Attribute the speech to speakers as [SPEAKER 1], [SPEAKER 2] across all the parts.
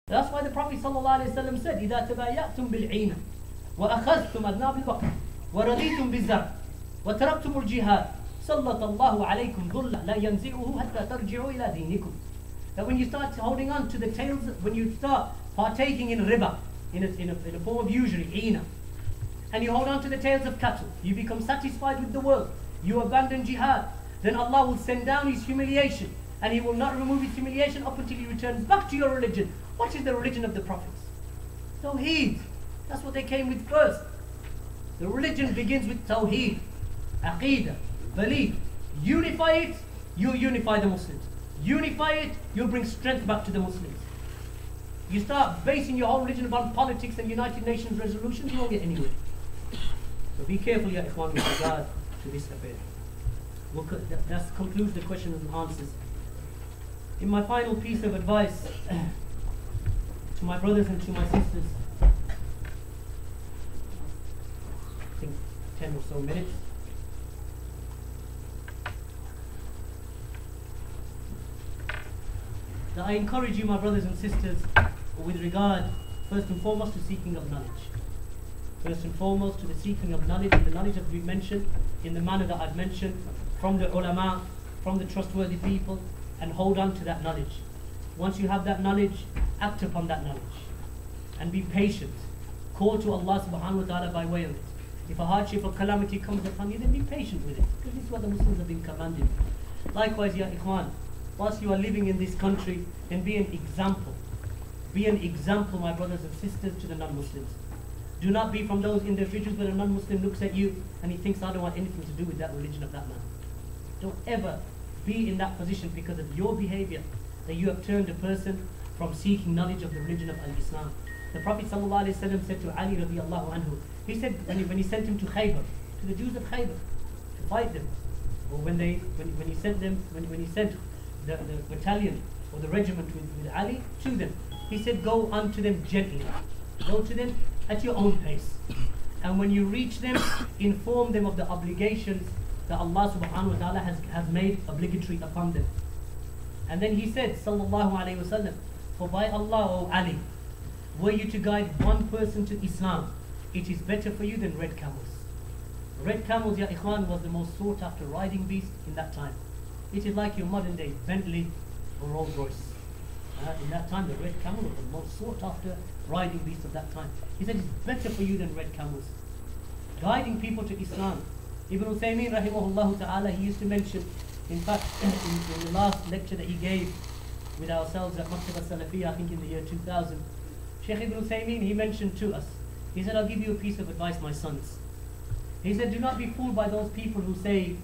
[SPEAKER 1] That's why the Prophet ﷺ said, إِذَا تَبَايَأْتُمْ بِالْعِينَ وَأَخَذْتُمْ أَذْنَابِ الْبَقْرِ وَرَضِيتُمْ بِالزَّرْعِ وَتَرَكْتُمُ الْجِهَادِ سَلَّطَ اللَّهُ عَلَيْكُمْ ذُلًّا لَا يَنْزِعُهُ حَتَّى تَرْجِعُوا إِلَى دِينِكُمْ. That when you start holding on to the tails, when you start partaking in riba, in a form of usury, ina, and you hold on to the tails of cattle, you become satisfied with the world, you abandon jihad, then Allah will send down His humiliation, and He will not remove His humiliation up until He returns back to your religion. What is the religion of the prophets? Tawheed. That's what they came with first. The religion begins with Tawheed, Aqeedah, belief. Unify it, you'll unify the Muslims. Unify it, you'll bring strength back to the Muslims. You start basing your whole religion upon politics and United Nations resolutions, you won't get anywhere. So be careful, ya ikhwan, with regard to this affair. That concludes the questions and answers. In my final piece of advice to my brothers and to my sisters, I think 10 or so minutes. That I encourage you, my brothers and sisters, with regard, first and foremost, to seeking of knowledge. First and foremost, to the seeking of knowledge, and the knowledge that we've mentioned, in the manner that I've mentioned, from the ulama, from the trustworthy people, and hold on to that knowledge. Once you have that knowledge, act upon that knowledge. And be patient. Call to Allah subhanahu wa ta'ala by way of it. If a hardship or calamity comes upon you, then be patient with it. Because this is what the Muslims have been commanded. Likewise, ya ikhwan, whilst you are living in this country, then be an example. Be an example, my brothers and sisters, to the non-Muslims. Do not be from those individuals where a non-Muslim looks at you and he thinks, I don't want anything to do with that religion of that man. Don't ever be in that position because of your behavior, that you have turned a person from seeking knowledge of the religion of Islam. The Prophet ﷺ said to Ali radiallahu anhu, he said when he sent him to Khaybar, to the Jews of Khaybar, to fight them, or when he sent the battalion or the regiment with Ali to them, he said, go unto them gently, go to them at your own pace, and when you reach them, inform them of the obligations that Allah subhanahu wa ta'ala has made obligatory upon them. And then he said, sallallahu alayhi wa sallam, for by Allah, O Ali, were you to guide one person to Islam, it is better for you than red camels. Red camels, ya ikhwan, was the most sought after riding beast in that time. It is like your modern day Bentley or Rolls Royce. In that time, the red camel was the most sought after riding beast of that time. He said it's better for you than red camels. Guiding people to Islam. Ibn Uthaymeen rahimahullah ta'ala, he used to mention, in fact, in the last lecture that he gave with ourselves at Part17, I think in the year 2000, Shaykh Ibn Uthaymeen, he mentioned to us, he said, I'll give you a piece of advice, my sons. He said, do not be fooled by those people who say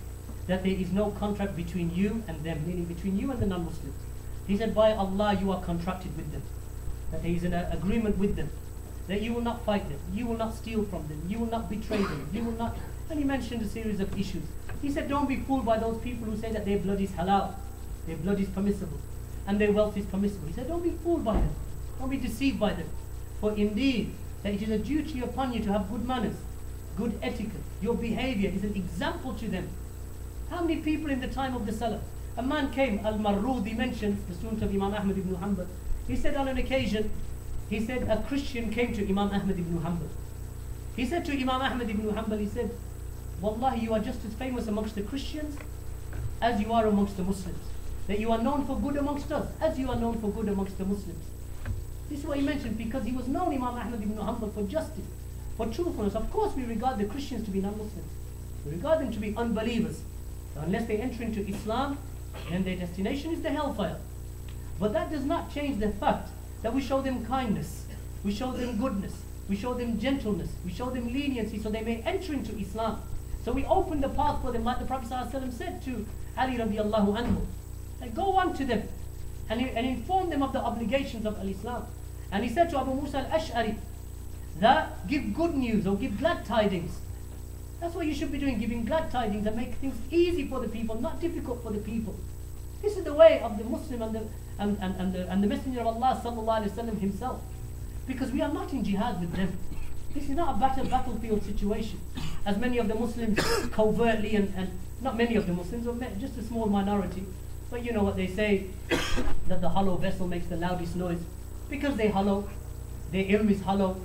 [SPEAKER 1] that there is no contract between you and them, meaning between you and the non-Muslims. He said, by Allah, you are contracted with them, that there is an agreement with them, that you will not fight them, you will not steal from them, you will not betray them, you will not... And he mentioned a series of issues. He said, don't be fooled by those people who say that their blood is halal, their blood is permissible, and their wealth is permissible. He said, don't be fooled by them, don't be deceived by them. For indeed, that it is a duty upon you to have good manners, good etiquette. Your behavior is an example to them. How many people in the time of the Salaf? A man came, Al-Marrudi mentioned, the student of Imam Ahmad ibn Hanbal. He said on an occasion, he said a Christian came to Imam Ahmad ibn Hanbal. He said to Imam Ahmad ibn Hanbal, he said, Wallahi, you are just as famous amongst the Christians as you are amongst the Muslims. That you are known for good amongst us, as you are known for good amongst the Muslims. This is what he mentioned, because he was known, Imam Ahmad ibn Hanbal, for justice, for truthfulness. Of course we regard the Christians to be non-Muslims. We regard them to be unbelievers. So unless they enter into Islam, then their destination is the hellfire. But that does not change the fact that we show them kindness, we show them goodness, we show them gentleness, we show them leniency so they may enter into Islam. So we open the path for them, like the Prophet ﷺ said to Ali radiallahu anhu, like, go on to them and inform them of the obligations of Al-Islam. And he said to Abu Musa al-Ash'ari that give good news or give glad tidings. That's what you should be doing, giving glad tidings and make things easy for the people, not difficult for the people. This is the way of the Muslim and the Messenger of Allah sallallahu alaihi wasallam himself. Because we are not in jihad with them. This is not a battlefield situation. As many of the Muslims covertly, and not many of the Muslims, or just a small minority, but you know what they say, that the hollow vessel makes the loudest noise. Because they're hollow, their ilm is hollow,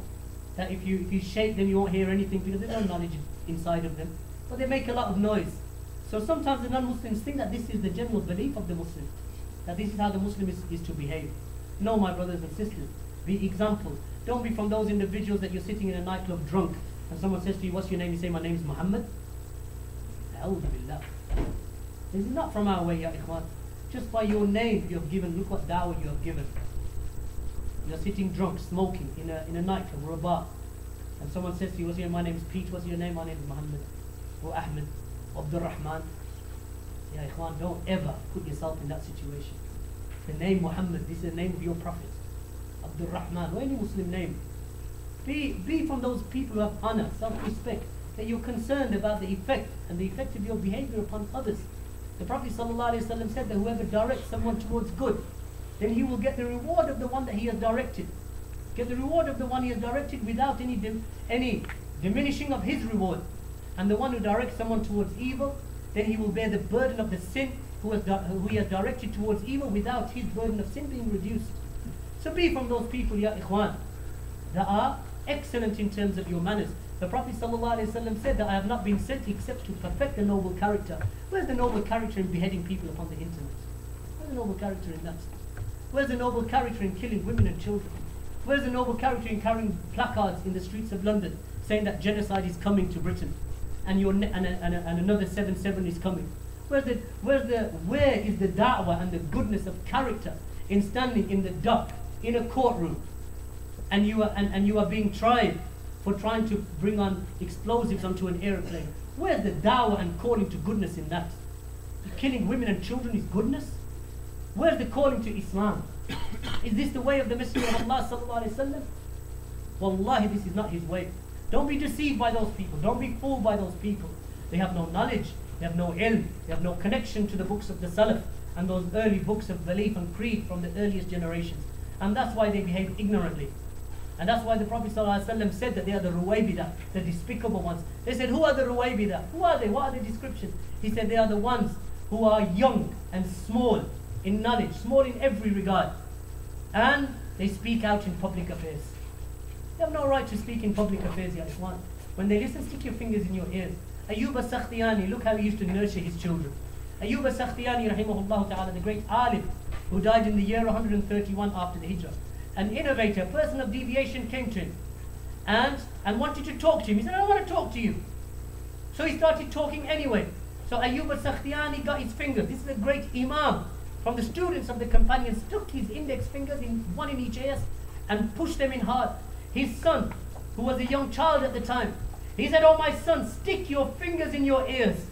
[SPEAKER 1] that if you shake them you won't hear anything because there's no knowledge inside of them. But they make a lot of noise. So sometimes the non-Muslims think that this is the general belief of the Muslim, that this is how the Muslim is to behave. No, my brothers and sisters, be example. Don't be from those individuals that you're sitting in a nightclub drunk and someone says to you, what's your name? You say, my name is Muhammad. A'udhu billah. This is not from our way, ya ikhwan. Just by your name you have given, look what da'wah you have given. You're sitting drunk, smoking in a nightclub or a bar, and someone says to you, what's your name? My name is Pete. What's your name? My name is Muhammad or Ahmed or Abdul Rahman. Ya ikhwan, don't ever put yourself in that situation. The name Muhammad, this is the name of your Prophet. Abdul Rahman, or any Muslim name. Be from those people who have honor, self-respect, that you're concerned about the effect and the effect of your behavior upon others. The Prophet ﷺ said that whoever directs someone towards good, then he will get the reward of the one that he has directed. Get the reward of the one he has directed without any diminishing of his reward. And the one who directs someone towards evil, then he will bear the burden of the sin who he has directed towards evil without his burden of sin being reduced. So be from those people, ya ikhwan, that are excellent in terms of your manners. The Prophet ﷺ said that I have not been sent except to perfect the noble character. Where's the noble character in beheading people upon the internet? Where's the noble character in that? Where's the noble character in killing women and children? Where's the noble character in carrying placards in the streets of London saying that genocide is coming to Britain and another 7/7 is coming? Where is the da'wah and the goodness of character in standing in the dock in a courtroom and you are being tried for trying to bring on explosives onto an airplane? Where's the da'wah and calling to goodness in that? Killing women and children is goodness? Where's the calling to Islam? Is this the way of the Messenger of Allah sallallahu alaihi wasallam? Wallahi, this is not his way. Don't be deceived by those people. Don't be fooled by those people. They have no knowledge. They have no ilm. They have no connection to the books of the Salaf and those early books of belief and creed from the earliest generations. And that's why they behave ignorantly. And that's why the Prophet ﷺ said that they are the Ruwaybidah, the despicable ones. They said, who are the Ruwaybidah? Who are they? What are the descriptions? He said, they are the ones who are young and small in knowledge, small in every regard. And they speak out in public affairs. They have no right to speak in public affairs, ya ikhwan. When they listen, stick your fingers in your ears. Ayyub as-Sakhtiyani, look how he used to nurture his children. Ayyub as-Sakhtiyani, rahimahullah ta'ala, the great alim, who died in the year 131 after the Hijrah. An innovator, a person of deviation came to him and wanted to talk to him. He said, I don't want to talk to you. So he started talking anyway. So Ayyub as-Sakhtiyani got his fingers. This is a great imam from the students of the companions, took his index fingers, one in each ear, and pushed them in hard. His son, who was a young child at the time, he said, oh my son, stick your fingers in your ears.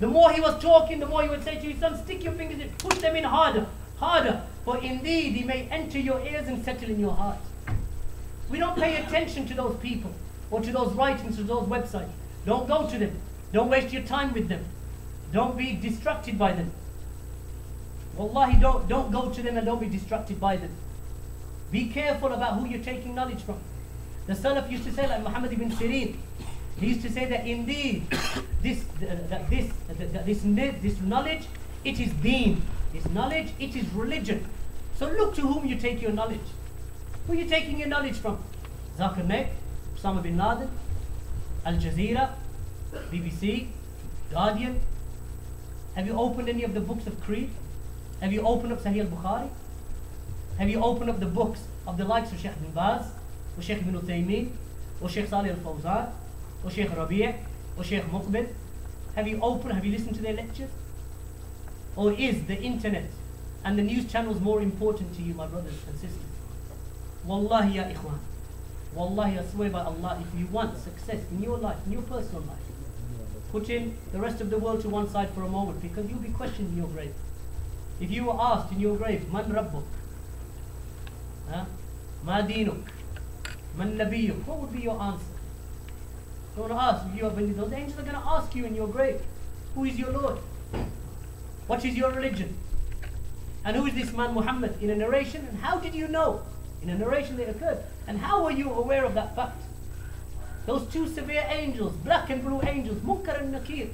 [SPEAKER 1] The more he was talking, the more he would say to his son, stick your fingers in, push them in harder, harder. For indeed, he may enter your ears and settle in your heart. We don't pay attention to those people, or to those writings, or those websites. Don't go to them. Don't waste your time with them. Don't be distracted by them. Wallahi, don't go to them and don't be distracted by them. Be careful about who you're taking knowledge from. The Salaf used to say, like Muhammad ibn Sirin, he used to say that indeed this knowledge, it is deen. This knowledge, it is religion. So look to whom you take your knowledge. Who are you taking your knowledge from? Zakir Naik, Osama bin Laden, Al Jazeera, BBC, Guardian. Have you opened any of the books of creed? Have you opened up Sahih al-Bukhari? Have you opened up the books of the likes of Sheikh bin Baz, or Sheikh ibn Uthaymeen, or Sheikh Salih al-Fawzan, or Sheikh Rabi', or Sheikh Muqbil? Have you listened to their lectures? Or is the internet and the news channels more important to you, my brothers and sisters? Wallahi ya ikhwan, wallahi, I swear by Allah, if you want success in your life, in your personal life, put in the rest of the world to one side for a moment, because you'll be questioned in your grave. If you were asked in your grave, Man Rabbuk, Ma Dinuk, Man Nabiyuk, what would be your answer? You want to ask, those angels are going to ask you in your grave, who is your Lord? What is your religion? And who is this man Muhammad? In a narration, and how did you know? In a narration that occurred. And how were you aware of that fact? Those two severe angels, black and blue angels, Munkar and Nakir,